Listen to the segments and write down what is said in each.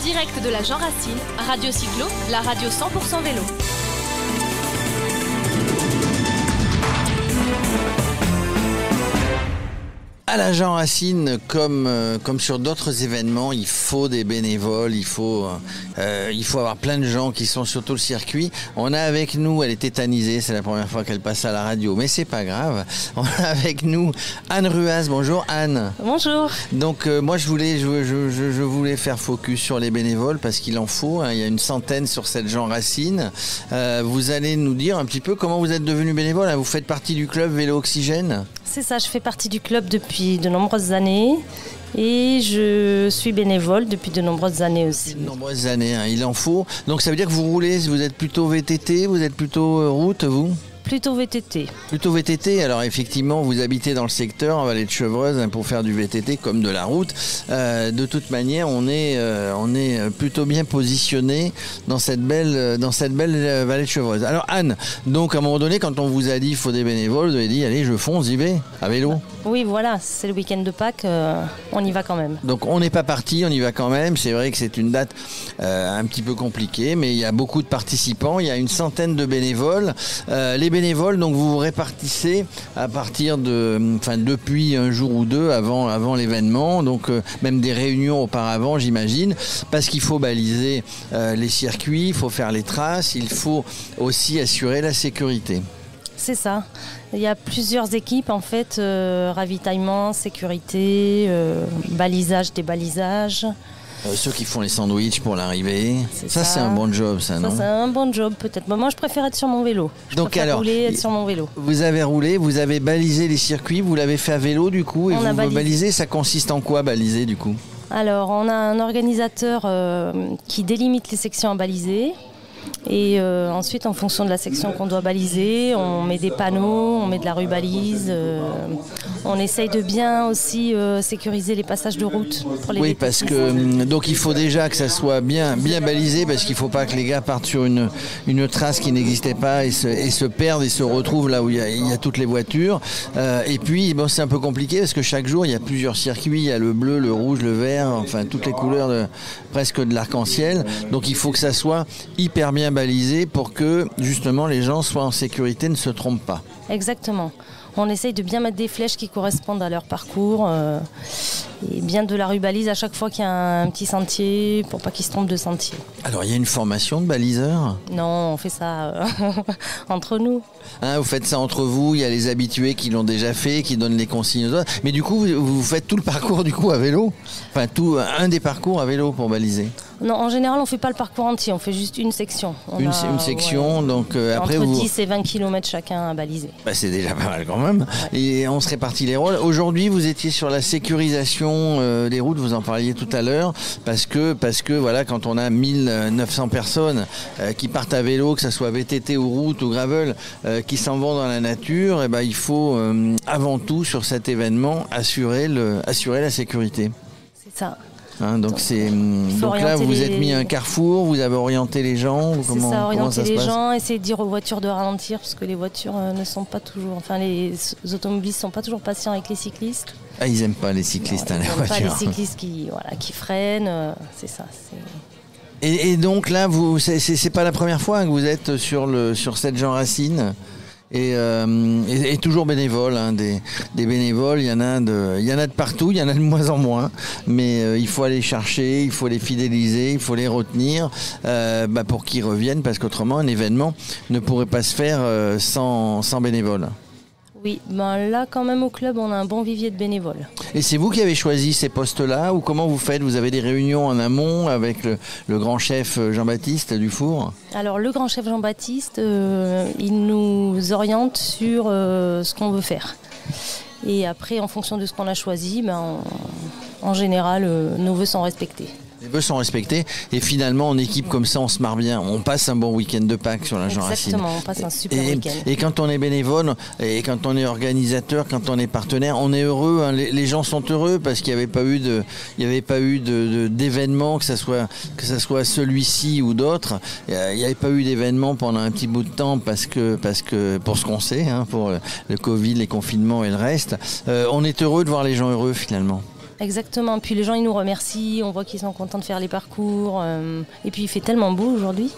direct de la Jean Racine, Radio Cyclo, la radio 100% vélo. À la Jean Racine, comme sur d'autres événements, il faut des bénévoles, il faut avoir plein de gens qui sont sur tout le circuit. On a avec nous, elle est tétanisée, c'est la première fois qu'elle passe à la radio, mais c'est pas grave. On a avec nous Anne Ruas. Bonjour Anne. Bonjour. Donc moi je voulais faire focus sur les bénévoles parce qu'il en faut. Il y a une centaine sur cette Jean Racine. Vous allez nous dire un petit peu comment vous êtes devenu bénévole. Vous faites partie du club Vélo Oxygène. C'est ça, je fais partie du club depuis de nombreuses années et je suis bénévole depuis de nombreuses années aussi. De nombreuses années, il en faut. Donc ça veut dire que vous roulez, vous êtes plutôt VTT, vous êtes plutôt route, vous ? Plutôt VTT. Plutôt VTT, alors effectivement vous habitez dans le secteur en Vallée de Chevreuse pour faire du VTT comme de la route. De toute manière on est plutôt bien positionné dans cette belle Vallée de Chevreuse. Alors Anne, donc à un moment donné quand on vous a dit il faut des bénévoles, vous avez dit allez je fonce, j'y vais à vélo. Oui voilà, c'est le week-end de Pâques, on y va quand même. Donc on n'est pas parti, on y va quand même. C'est vrai que c'est une date un petit peu compliquée, mais il y a beaucoup de participants, il y a une centaine de bénévoles. Les bénévoles, donc vous vous répartissez à partir depuis un jour ou deux avant l'événement, donc même des réunions auparavant, j'imagine, parce qu'il faut baliser les circuits, il faut faire les traces, il faut aussi assurer la sécurité. C'est ça. Il y a plusieurs équipes en fait, ravitaillement, sécurité, balisage, débalisage. Ceux qui font les sandwichs pour l'arrivée, ça c'est un bon job non ? Ça c'est un bon job peut-être. Moi je préfère être sur mon vélo. Être sur mon vélo. Vous avez roulé, vous avez balisé les circuits, vous l'avez fait à vélo du coup et vous balisez, ça consiste en quoi baliser du coup ? Alors on a un organisateur qui délimite les sections à baliser. Et ensuite, en fonction de la section qu'on doit baliser, on met des panneaux, on met de la rubalise. On essaye de bien aussi sécuriser les passages de route pour les Oui, parce que donc il faut déjà que ça soit bien balisé parce qu'il ne faut pas que les gars partent sur une trace qui n'existait pas et se perdent et se retrouvent là où il y a toutes les voitures. Et puis c'est un peu compliqué parce que chaque jour il y a plusieurs circuits, il y a le bleu, le rouge, le vert, enfin toutes les couleurs presque de l'arc-en-ciel. Donc il faut que ça soit hyper bien balisé pour que justement les gens soient en sécurité, ne se trompent pas. Exactement. On essaye de bien mettre des flèches qui correspondent à leur parcours et bien de la rubalise à chaque fois qu'il y a un petit sentier pour pas qu'ils se trompent de sentier. Alors il y a une formation de baliseurs ? Non, on fait ça entre nous. Vous faites ça entre vous, il y a les habitués qui l'ont déjà fait, qui donnent les consignes aux autres. Mais du coup, vous faites tout le parcours du coup à vélo ? Enfin, un des parcours à vélo pour baliser ? Non, en général, on ne fait pas le parcours entier, on fait juste une section. Une section, ouais. Donc après entre 10 et 20 km chacun à baliser. C'est déjà pas mal quand même. Ouais. Et on se répartit les rôles. Aujourd'hui, vous étiez sur la sécurisation des routes, vous en parliez tout à l'heure, parce que voilà, quand on a 1900 personnes qui partent à vélo, que ce soit VTT ou route ou gravel, qui s'en vont dans la nature, il faut avant tout sur cet événement assurer la sécurité. C'est ça. Donc là vous êtes mis un carrefour, vous avez orienté les gens. Orienter les gens, essayer de dire aux voitures de ralentir parce que les voitures ne sont pas toujours, les automobilistes sont pas toujours patients avec les cyclistes. Ils aiment pas les cyclistes, les voitures. Pas les cyclistes qui freinent, c'est ça. Et donc là c'est pas la première fois que vous êtes sur cette Jean Racine. Et toujours bénévoles, des bénévoles, il y en a de partout, il y en a de moins en moins, mais il faut aller chercher, il faut les fidéliser, il faut les retenir pour qu'ils reviennent, parce qu'autrement un événement ne pourrait pas se faire sans bénévoles. Oui, là quand même au club on a un bon vivier de bénévoles. Et c'est vous qui avez choisi ces postes-là ou comment vous faites ? Vous avez des réunions en amont avec le grand chef Jean-Baptiste Dufour ? Alors le grand chef Jean-Baptiste, il nous oriente sur ce qu'on veut faire. Et après en fonction de ce qu'on a choisi, en général nos vœux sont respectés. Les vœux sont respectés et finalement en équipe comme ça on se marre bien, on passe un bon week-end de Pâques sur la Jean Racine. Exactement, on passe un super week-end. Et quand on est bénévole et quand on est organisateur, quand on est partenaire, on est heureux, les gens sont heureux parce qu'il n'y avait pas eu d'événement, que ça soit celui-ci ou d'autres, il n'y avait pas eu d'événement pendant un petit bout de temps parce que pour ce qu'on sait, pour le Covid, les confinements et le reste, on est heureux de voir les gens heureux finalement. Exactement. Puis les gens, ils nous remercient. On voit qu'ils sont contents de faire les parcours. Et puis, il fait tellement beau aujourd'hui.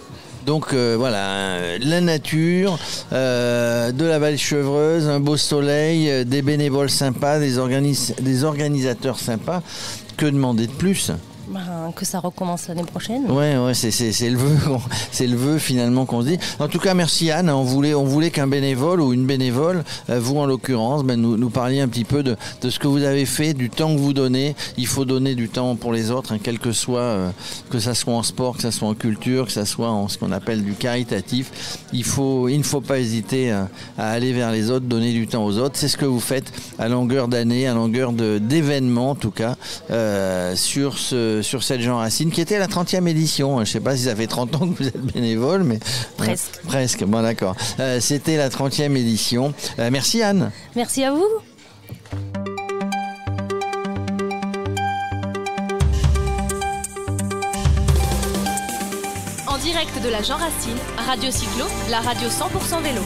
Donc voilà, la nature, de la Vallée-Chevreuse, un beau soleil, des bénévoles sympas, des organisateurs sympas. Que demander de plus ? Que ça recommence l'année prochaine. Ouais, c'est le vœu finalement qu'on se dit. En tout cas, merci Anne. On voulait qu'un bénévole ou une bénévole, vous en l'occurrence, nous parliez un petit peu de ce que vous avez fait, du temps que vous donnez. Il faut donner du temps pour les autres, quel que soit, que ça soit en sport, que ça soit en culture, que ça soit en ce qu'on appelle du caritatif. Il ne faut pas hésiter à aller vers les autres, donner du temps aux autres. C'est ce que vous faites à longueur d'année, à longueur d'événements en tout cas, sur cette Jean Racine, qui était la 30e édition. Je ne sais pas si ça fait 30 ans que vous êtes bénévole, mais... Presque. Presque, bon d'accord. C'était la 30e édition. Merci Anne. Merci à vous. En direct de la Jean Racine, Radio Cyclo, la radio 100% vélo.